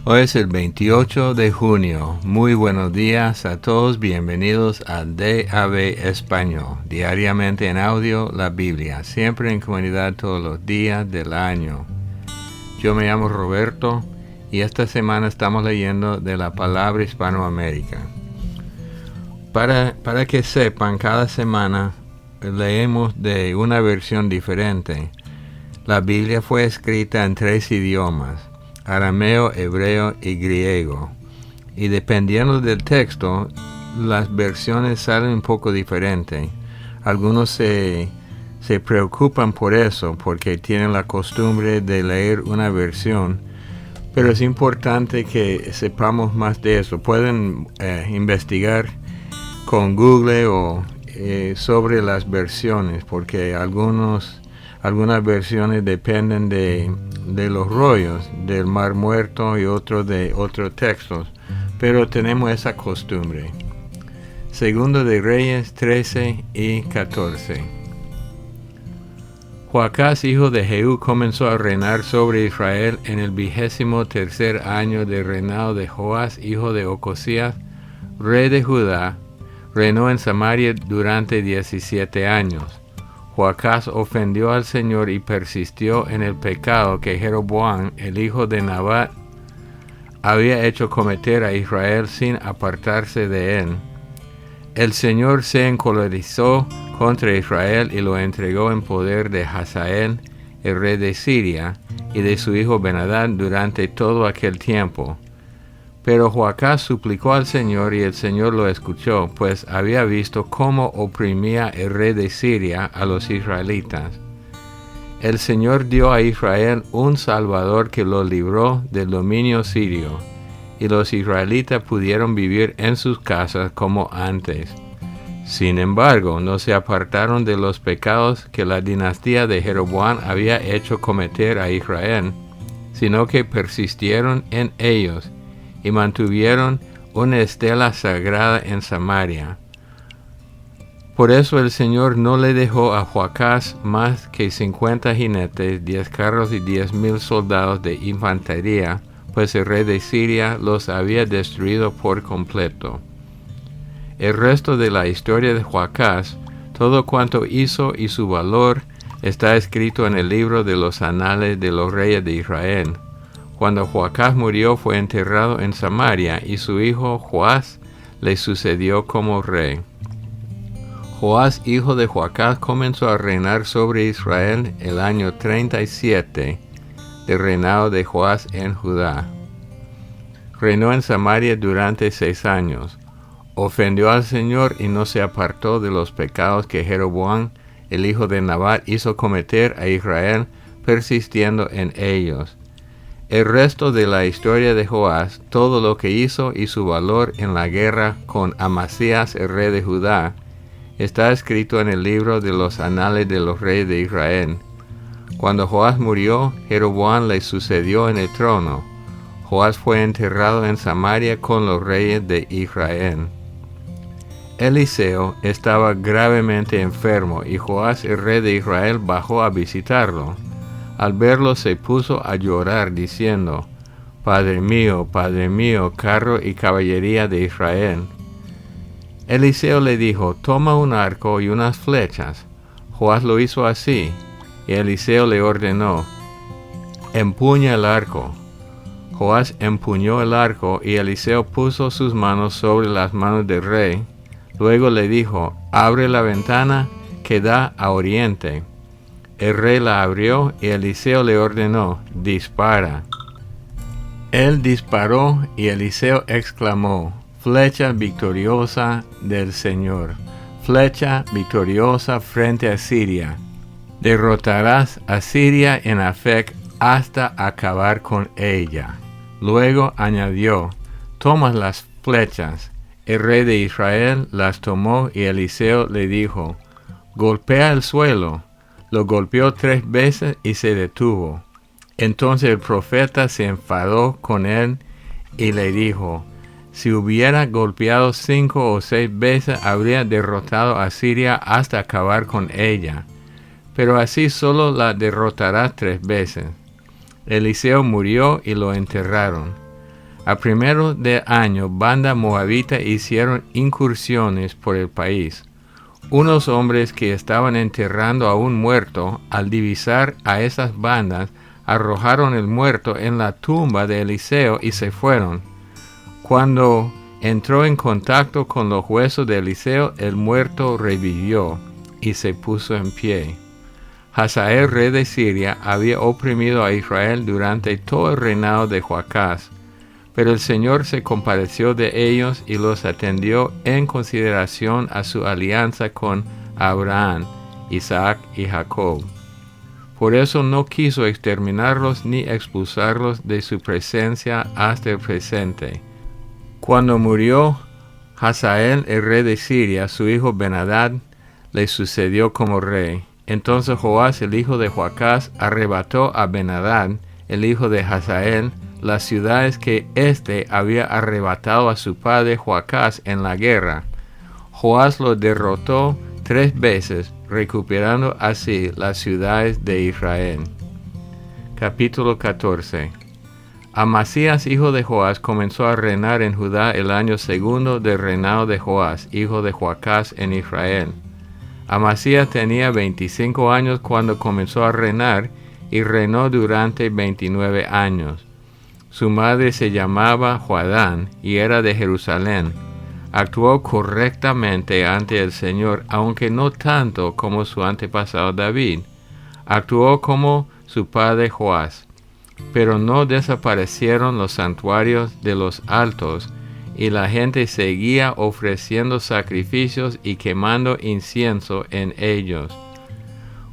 Hoy es el 28 de junio. Muy buenos días a todos. Bienvenidos a DAB Español. Diariamente en audio, la Biblia. Siempre en comunidad todos los días del año. Yo me llamo Roberto y esta semana estamos leyendo de la palabra Hispanoamérica. Para que sepan, cada semana leemos de una versión diferente. La Biblia fue escrita en 3 idiomas: arameo, hebreo y griego. Y dependiendo del texto, las versiones salen un poco diferentes. Algunos se preocupan por eso, porque tienen la costumbre de leer una versión. Pero es importante que sepamos más de eso. Pueden investigar con Google o sobre las versiones, porque algunas versiones dependen de los rollos del Mar Muerto y otros de otros textos, pero tenemos esa costumbre. Segundo de Reyes 13 y 14. Joacás, hijo de Jehú, comenzó a reinar sobre Israel en el 23 año del reinado de Joás, hijo de Ocosías, rey de Judá. Reinó en Samaria durante 17 años. Joacás ofendió al Señor y persistió en el pecado que Jeroboam, el hijo de Nabat, había hecho cometer a Israel sin apartarse de él. El Señor se encolerizó contra Israel y lo entregó en poder de Hazael, el rey de Siria, y de su hijo Ben-Hadad durante todo aquel tiempo. Pero Joacás suplicó al Señor y el Señor lo escuchó, pues había visto cómo oprimía el rey de Siria a los israelitas. El Señor dio a Israel un Salvador que lo libró del dominio sirio, y los israelitas pudieron vivir en sus casas como antes. Sin embargo, no se apartaron de los pecados que la dinastía de Jeroboam había hecho cometer a Israel, sino que persistieron en ellos y mantuvieron una estela sagrada en Samaria. Por eso el Señor no le dejó a Joacás más que 50 jinetes, 10 carros y 10,000 soldados de infantería, pues el rey de Siria los había destruido por completo. El resto de la historia de Joacás, todo cuanto hizo y su valor, está escrito en el libro de los anales de los reyes de Israel. Cuando Joacás murió, fue enterrado en Samaria, y su hijo Joás le sucedió como rey. Joás, hijo de Joacás, comenzó a reinar sobre Israel el año 37 del reinado de Joás en Judá. Reinó en Samaria durante 6 años. Ofendió al Señor y no se apartó de los pecados que Jeroboam, el hijo de Nabat, hizo cometer a Israel, persistiendo en ellos. El resto de la historia de Joás, todo lo que hizo y su valor en la guerra con Amasías, el rey de Judá, está escrito en el libro de los anales de los reyes de Israel. Cuando Joás murió, Jeroboam le sucedió en el trono. Joás fue enterrado en Samaria con los reyes de Israel. Eliseo estaba gravemente enfermo y Joás, el rey de Israel, bajó a visitarlo. Al verlo se puso a llorar diciendo: Padre mío, carro y caballería de Israel. Eliseo le dijo: Toma un arco y unas flechas. Joás lo hizo así, y Eliseo le ordenó: Empuña el arco. Joás empuñó el arco, y Eliseo puso sus manos sobre las manos del rey. Luego le dijo: Abre la ventana que da a oriente. El rey la abrió y Eliseo le ordenó: Dispara. Él disparó y Eliseo exclamó: Flecha victoriosa del Señor, flecha victoriosa frente a Siria. Derrotarás a Siria en Afec hasta acabar con ella. Luego añadió: Toma las flechas. El rey de Israel las tomó y Eliseo le dijo: Golpea el suelo. Lo golpeó 3 veces y se detuvo. Entonces el profeta se enfadó con él y le dijo: Si hubiera golpeado 5 o 6 veces, habría derrotado a Siria hasta acabar con ella. Pero así solo la derrotará 3 veces. Eliseo murió y lo enterraron. A primero de año, banda moabita hicieron incursiones por el país. Unos hombres que estaban enterrando a un muerto, al divisar a esas bandas, arrojaron el muerto en la tumba de Eliseo y se fueron. Cuando entró en contacto con los huesos de Eliseo, el muerto revivió y se puso en pie. Hazael, rey de Siria, había oprimido a Israel durante todo el reinado de Joacás, pero el Señor se compadeció de ellos y los atendió en consideración a su alianza con Abraham, Isaac y Jacob. Por eso no quiso exterminarlos ni expulsarlos de su presencia hasta el presente. Cuando murió Hazael, el rey de Siria, su hijo Ben-Hadad le sucedió como rey. Entonces Joás, el hijo de Joacás, arrebató a Ben-Hadad, el hijo de Hazael, las ciudades que éste había arrebatado a su padre Joacás en la guerra. Joás lo derrotó 3 veces, recuperando así las ciudades de Israel. Capítulo 14. Amasías, hijo de Joás, comenzó a reinar en Judá el año segundo del reinado de Joás, hijo de Joacás, en Israel. Amasías tenía 25 años cuando comenzó a reinar y reinó durante 29 años. Su madre se llamaba Joadán y era de Jerusalén. Actuó correctamente ante el Señor, aunque no tanto como su antepasado David. Actuó como su padre Joás. Pero no desaparecieron los santuarios de los altos, y la gente seguía ofreciendo sacrificios y quemando incienso en ellos.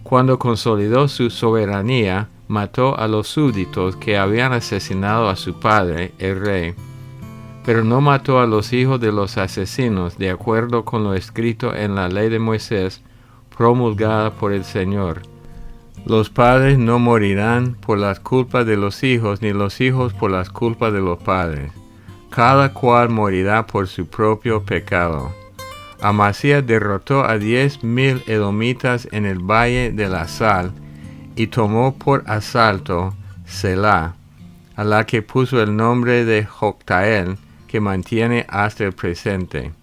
Cuando consolidó su soberanía, mató a los súbditos que habían asesinado a su padre, el rey. Pero no mató a los hijos de los asesinos, de acuerdo con lo escrito en la ley de Moisés, promulgada por el Señor. Los padres no morirán por las culpas de los hijos, ni los hijos por las culpas de los padres. Cada cual morirá por su propio pecado. Amasías derrotó a 10,000 edomitas en el valle de la Sal, y tomó por asalto Selá, a la que puso el nombre de Joctael, que mantiene hasta el presente.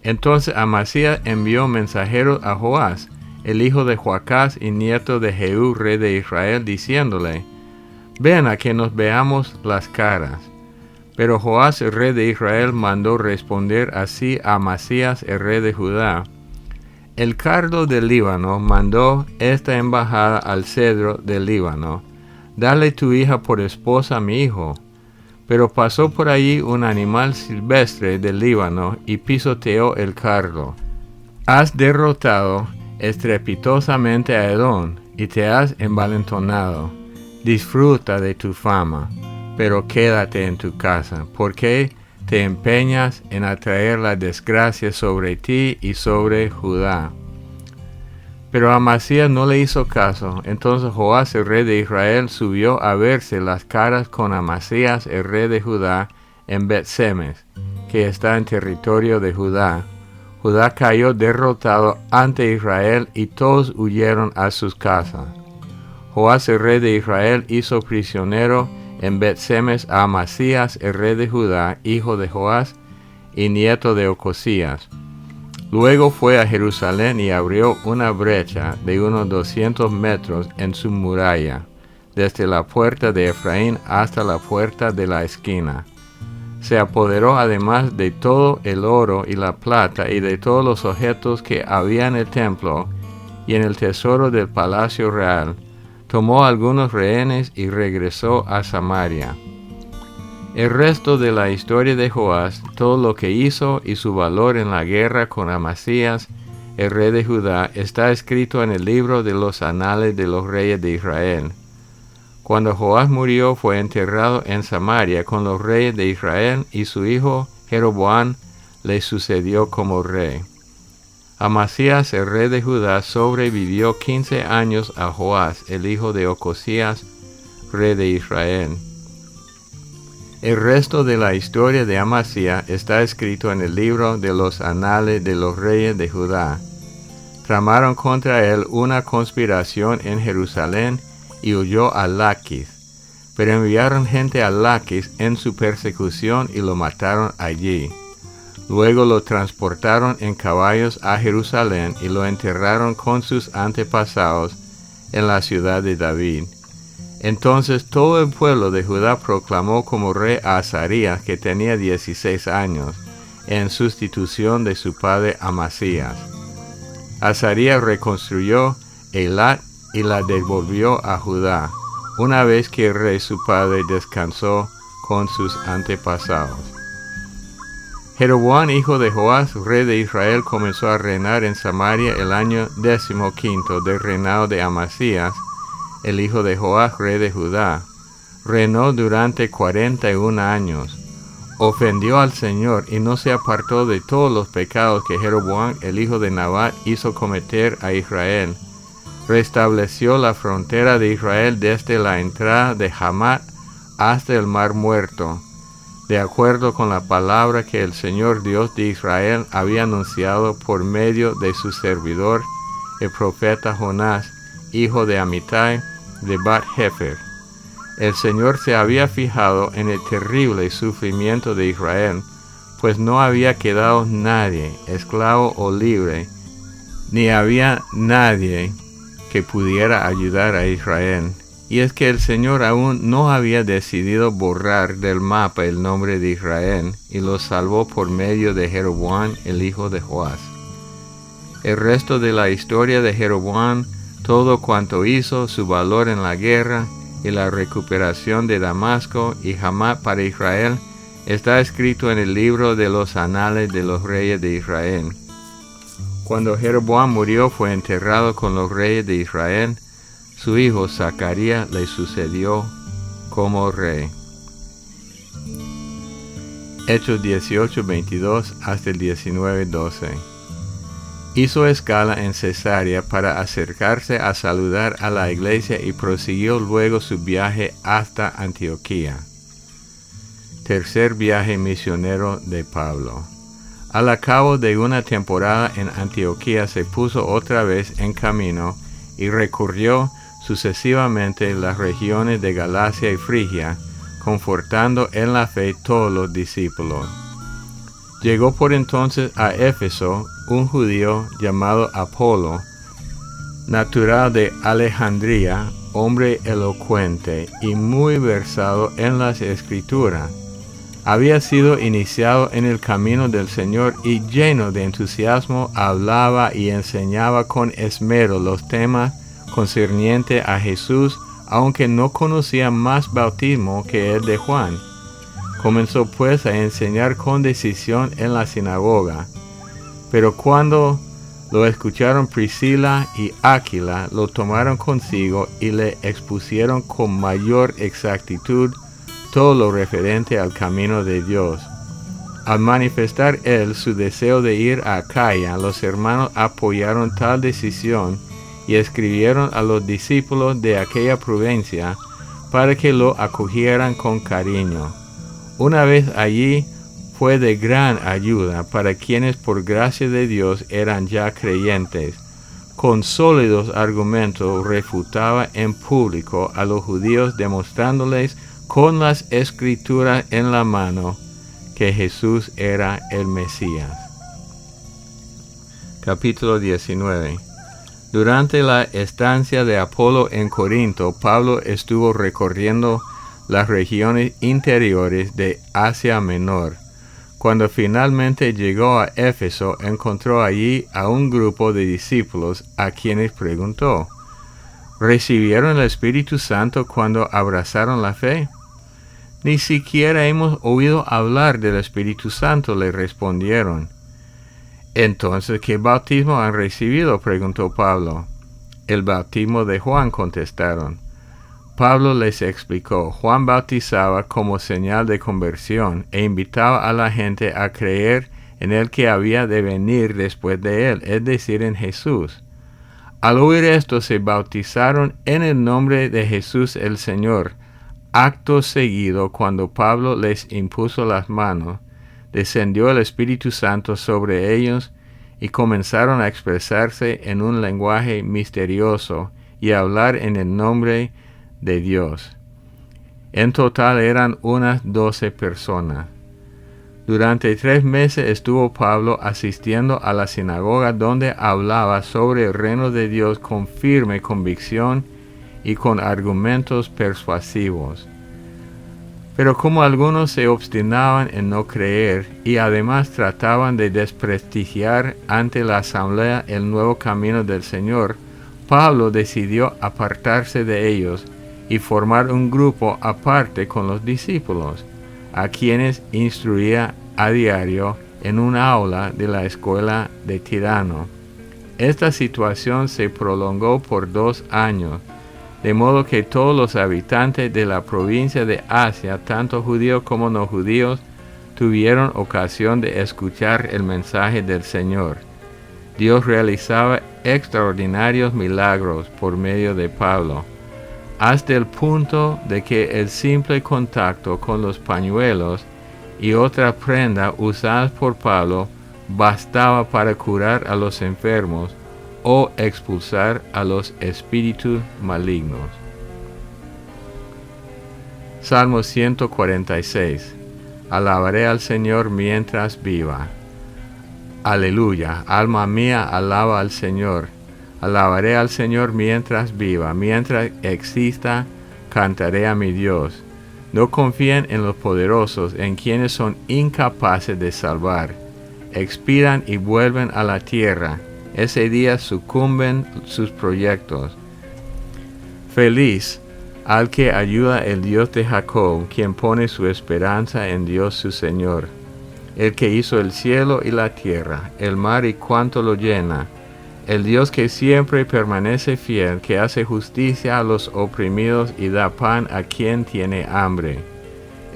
Entonces Amasías envió mensajeros a Joás, el hijo de Joacás y nieto de Jehú, rey de Israel, diciéndole: «Ven a que nos veamos las caras». Pero Joás, el rey de Israel, mandó responder así a Amasías, el rey de Judá: «El cardo del Líbano mandó esta embajada al cedro del Líbano: dale tu hija por esposa a mi hijo. Pero pasó por allí un animal silvestre del Líbano y pisoteó el cardo. Has derrotado estrepitosamente a Edom y te has envalentonado. Disfruta de tu fama, pero quédate en tu casa, porque te empeñas en atraer la desgracia sobre ti y sobre Judá». Pero Amasías no le hizo caso. Entonces Joás, el rey de Israel, subió a verse las caras con Amasías, el rey de Judá, en Bet-Semes, que está en territorio de Judá. Judá cayó derrotado ante Israel y todos huyeron a sus casas. Joás, el rey de Israel, hizo prisionero en Bet-Semes a Amasías, el rey de Judá, hijo de Joás y nieto de Ocosías. Luego fue a Jerusalén y abrió una brecha de unos 200 metros en su muralla, desde la puerta de Efraín hasta la puerta de la esquina. Se apoderó además de todo el oro y la plata y de todos los objetos que había en el templo y en el tesoro del palacio real. Tomó algunos rehenes y regresó a Samaria. El resto de la historia de Joás, todo lo que hizo y su valor en la guerra con Amasías, el rey de Judá, está escrito en el libro de los anales de los reyes de Israel. Cuando Joás murió, fue enterrado en Samaria con los reyes de Israel, y su hijo Jeroboam le sucedió como rey. Amasías, el rey de Judá, sobrevivió 15 años a Joás, el hijo de Ocosías, rey de Israel. El resto de la historia de Amasías está escrito en el libro de los anales de los reyes de Judá. Tramaron contra él una conspiración en Jerusalén y huyó a Laquis. pero enviaron gente a Laquis en su persecución y lo mataron allí. Luego lo transportaron en caballos a Jerusalén y lo enterraron con sus antepasados en la ciudad de David. Entonces todo el pueblo de Judá proclamó como rey a Azarías, que tenía 16 años, en sustitución de su padre Amasías. Azarías reconstruyó Eilat y la devolvió a Judá, una vez que el rey su padre descansó con sus antepasados. Jeroboam, hijo de Joás, rey de Israel, comenzó a reinar en Samaria el año 15 del reinado de Amasías, el hijo de Joás, rey de Judá. Reinó durante 41 años. Ofendió al Señor y no se apartó de todos los pecados que Jeroboam, el hijo de Nabat, hizo cometer a Israel. Restableció la frontera de Israel desde la entrada de Hamat hasta el Mar Muerto, de acuerdo con la palabra que el Señor Dios de Israel había anunciado por medio de su servidor, el profeta Jonás, hijo de Amittai, de Bat-Hefer. El Señor se había fijado en el terrible sufrimiento de Israel, pues no había quedado nadie, esclavo o libre, ni había nadie que pudiera ayudar a Israel. Y es que el Señor aún no había decidido borrar del mapa el nombre de Israel, y lo salvó por medio de Jeroboam, el hijo de Joás. El resto de la historia de Jeroboam, todo cuanto hizo, su valor en la guerra, y la recuperación de Damasco y Hamat para Israel, está escrito en el libro de los anales de los reyes de Israel. Cuando Jeroboam murió, fue enterrado con los reyes de Israel. Su hijo Zacarías le sucedió como rey. Hechos 18:22 hasta el 19:12. Hizo escala en Cesarea para acercarse a saludar a la iglesia y prosiguió luego su viaje hasta Antioquía. Tercer viaje misionero de Pablo. Al cabo de una temporada en Antioquía se puso otra vez en camino y recorrió sucesivamente las regiones de Galacia y Frigia, confortando en la fe todos los discípulos. Llegó por entonces a Éfeso un judío llamado Apolo, natural de Alejandría, hombre elocuente y muy versado en las Escrituras. Había sido iniciado en el camino del Señor y lleno de entusiasmo hablaba y enseñaba con esmero los temas concernientes a Jesús, aunque no conocía más bautismo que el de Juan. Comenzó pues a enseñar con decisión en la sinagoga. Pero cuando lo escucharon Priscila y Áquila, lo tomaron consigo y le expusieron con mayor exactitud todo lo referente al camino de Dios. Al manifestar él su deseo de ir a Acaya, los hermanos apoyaron tal decisión y escribieron a los discípulos de aquella provincia para que lo acogieran con cariño. Una vez allí, fue de gran ayuda para quienes por gracia de Dios eran ya creyentes. Con sólidos argumentos refutaba en público a los judíos, demostrándoles con las Escrituras en la mano que Jesús era el Mesías. Capítulo 19. Durante la estancia de Apolo en Corinto, Pablo estuvo recorriendo las regiones interiores de Asia Menor. Cuando finalmente llegó a Éfeso, encontró allí a un grupo de discípulos a quienes preguntó: ¿recibieron el Espíritu Santo cuando abrazaron la fe? Ni siquiera hemos oído hablar del Espíritu Santo, le respondieron. Entonces, ¿qué bautismo han recibido?, preguntó Pablo. El bautismo de Juan, contestaron. Pablo les explicó: Juan bautizaba como señal de conversión e invitaba a la gente a creer en el que había de venir después de él, es decir, en Jesús. Al oír esto, se bautizaron en el nombre de Jesús el Señor. Acto seguido, cuando Pablo les impuso las manos, descendió el Espíritu Santo sobre ellos y comenzaron a expresarse en un lenguaje misterioso y a hablar en el nombre de Dios. En total eran unas 12 personas. Durante 3 meses estuvo Pablo asistiendo a la sinagoga donde hablaba sobre el reino de Dios con firme convicción y con argumentos persuasivos. Pero como algunos se obstinaban en no creer y además trataban de desprestigiar ante la asamblea el nuevo camino del Señor, Pablo decidió apartarse de ellos y formar un grupo aparte con los discípulos, a quienes instruía a diario en un aula de la escuela de Tirano. Esta situación se prolongó por 2 años, de modo que todos los habitantes de la provincia de Asia, tanto judíos como no judíos, tuvieron ocasión de escuchar el mensaje del Señor. Dios realizaba extraordinarios milagros por medio de Pablo, hasta el punto de que el simple contacto con los pañuelos y otra prenda usadas por Pablo bastaba para curar a los enfermos o expulsar a los espíritus malignos. Salmo 146. Alabaré al Señor mientras viva. Aleluya, alma mía, alaba al Señor. Alabaré al Señor mientras viva, mientras exista, cantaré a mi Dios. No confíen en los poderosos, en quienes son incapaces de salvar. Expiran y vuelven a la tierra. Ese día sucumben sus proyectos. Feliz al que ayuda el Dios de Jacob, quien pone su esperanza en Dios su Señor, el que hizo el cielo y la tierra, el mar y cuanto lo llena, el Dios que siempre permanece fiel, que hace justicia a los oprimidos y da pan a quien tiene hambre.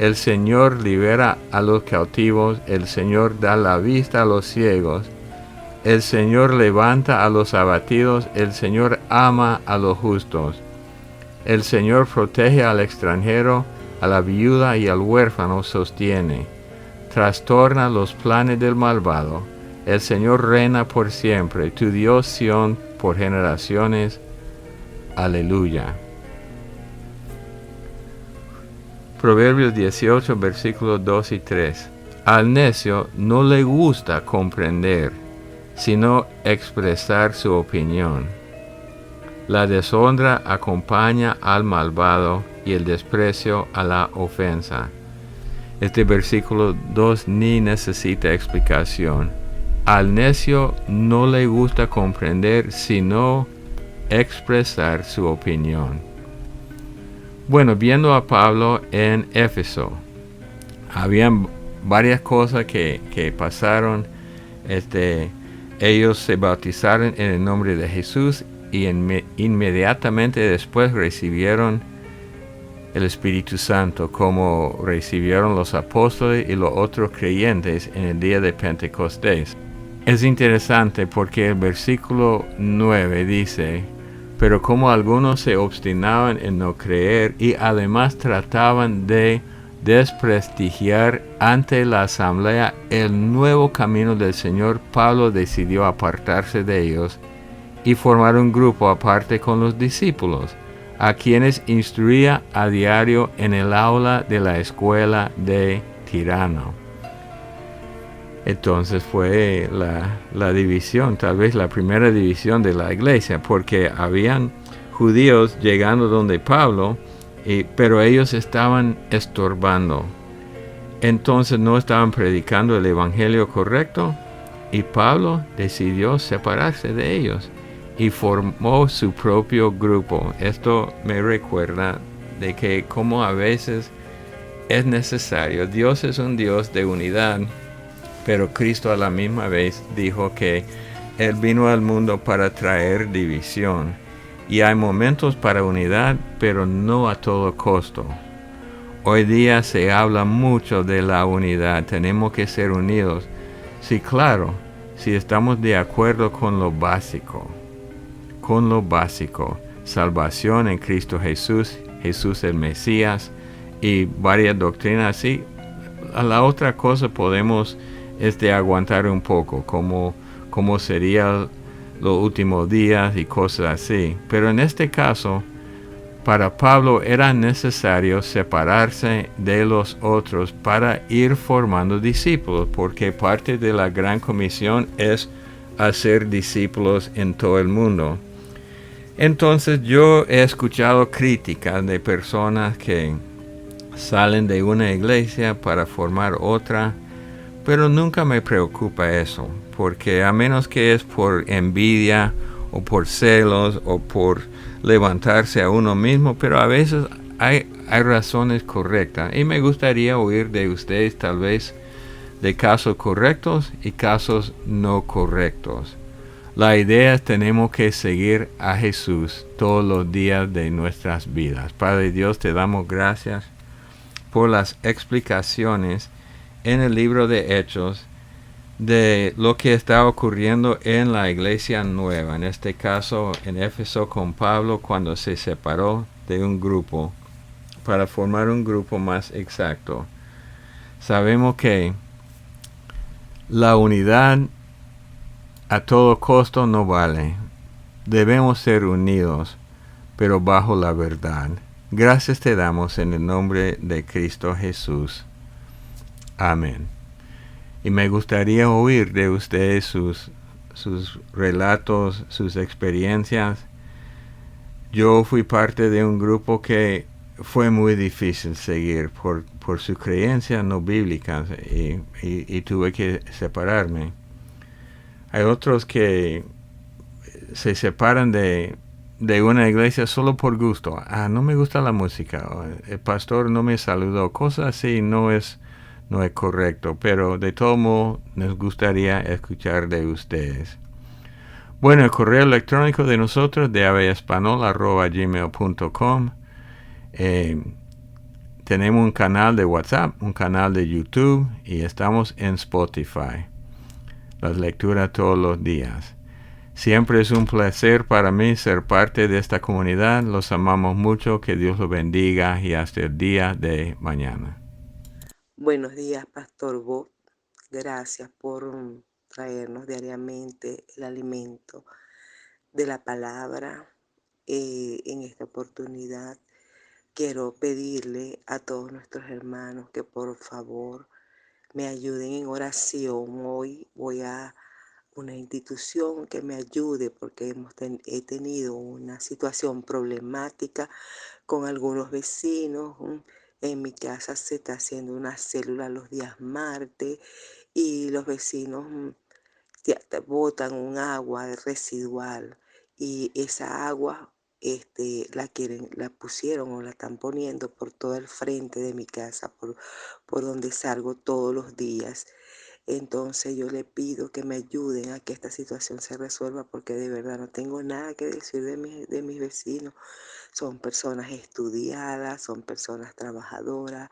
El Señor libera a los cautivos, el Señor da la vista a los ciegos, el Señor levanta a los abatidos, el Señor ama a los justos. El Señor protege al extranjero, a la viuda y al huérfano sostiene. Trastorna los planes del malvado. El Señor reina por siempre, tu Dios Sión por generaciones. Aleluya. Proverbios 18, versículos 2 y 3. Al necio no le gusta comprender, sino expresar su opinión. La deshonra acompaña al malvado y el desprecio a la ofensa. Este versículo 2 ni necesita explicación. Al necio no le gusta comprender, sino expresar su opinión. Bueno, viendo a Pablo en Éfeso, habían varias cosas que pasaron. Ellos se bautizaron en el nombre de Jesús y inmediatamente después recibieron el Espíritu Santo, como recibieron los apóstoles y los otros creyentes en el día de Pentecostés. Es interesante porque el versículo 9 dice: pero como algunos se obstinaban en no creer y además trataban de desprestigiar ante la asamblea el nuevo camino del Señor, Pablo decidió apartarse de ellos y formar un grupo aparte con los discípulos, a quienes instruía a diario en el aula de la escuela de Tirano. Entonces fue la división, tal vez la primera división de la iglesia, porque habían judíos llegando donde Pablo, pero ellos estaban estorbando. Entonces no estaban predicando el evangelio correcto, y Pablo decidió separarse de ellos y formó su propio grupo. Esto me recuerda de que como a veces es necesario, Dios es un Dios de unidad, pero Cristo a la misma vez dijo que Él vino al mundo para traer división. Y hay momentos para unidad, pero no a todo costo. Hoy día se habla mucho de la unidad, tenemos que ser unidos. Sí, claro, si estamos de acuerdo con lo básico, salvación en Cristo Jesús, Jesús el Mesías y varias doctrinas así. A la otra cosa podemos aguantar un poco, como sería los últimos días y cosas así. Pero en este caso, Para Pablo era necesario separarse de los otros para ir formando discípulos, porque parte de la gran comisión es hacer discípulos en todo el mundo. Entonces yo he escuchado críticas de personas que salen de una iglesia para formar otra, pero nunca me preocupa eso, porque a menos que es por envidia o por celos o por levantarse a uno mismo, pero a veces hay razones correctas. Y me gustaría oír de ustedes tal vez de casos correctos y casos no correctos. La idea es que tenemos que seguir a Jesús todos los días de nuestras vidas. Padre Dios, te damos gracias por las explicaciones en el libro de Hechos de lo que está ocurriendo en la iglesia nueva, en este caso en Éfeso con Pablo cuando se separó de un grupo para formar un grupo más exacto. Sabemos que la unidad a todo costo no vale. Debemos ser unidos, pero bajo la verdad. Gracias te damos en el nombre de Cristo Jesús. Amén. Y me gustaría oír de ustedes sus relatos, sus experiencias. Yo fui parte de un grupo que fue muy difícil seguir por sus creencias no bíblicas y tuve que separarme. Hay otros que se separan de una iglesia solo por gusto. No me gusta la música. El pastor no me saludó. Cosas así no es correcto. Pero de todo modo nos gustaría escuchar de ustedes. Bueno, el correo electrónico de nosotros de aveespanol@gmail.com. Tenemos un canal de WhatsApp, un canal de YouTube y estamos en Spotify. Las lecturas todos los días. Siempre es un placer para mí ser parte de esta comunidad. Los amamos mucho. Que Dios los bendiga y hasta el día de mañana. Buenos días, Pastor Bob. Gracias por traernos diariamente el alimento de la palabra. En esta oportunidad quiero pedirle a todos nuestros hermanos que por favor me ayuden en oración. Hoy voy a una institución que me ayude porque he tenido una situación problemática con algunos vecinos. En mi casa se está haciendo una célula los días martes y los vecinos botan un agua residual y esa agua la pusieron o la están poniendo por todo el frente de mi casa, por donde salgo todos los días. Entonces yo le pido que me ayuden a que esta situación se resuelva porque de verdad no tengo nada que decir de mis vecinos. Son personas estudiadas, son personas trabajadoras,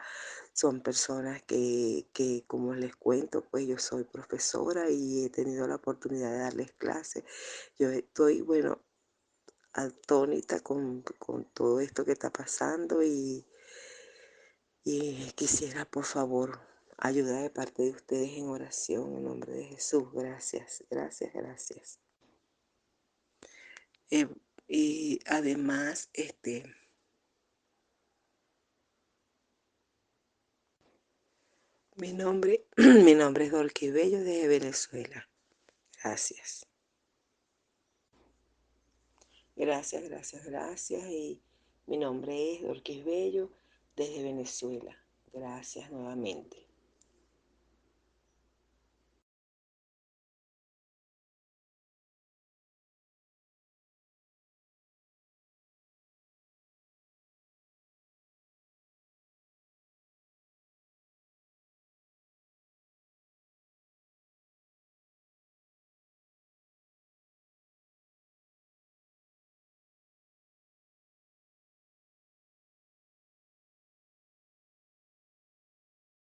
son personas que, como les cuento, pues yo soy profesora y he tenido la oportunidad de darles clases. Yo estoy, bueno, atónita con todo esto que está pasando y quisiera, por favor, ayuda de parte de ustedes en oración en nombre de Jesús. Gracias, gracias, gracias. Y además, mi nombre es Dolky Bello de Venezuela. Gracias. Gracias, gracias, gracias. Y mi nombre es Dolky Bello desde Venezuela. Gracias nuevamente.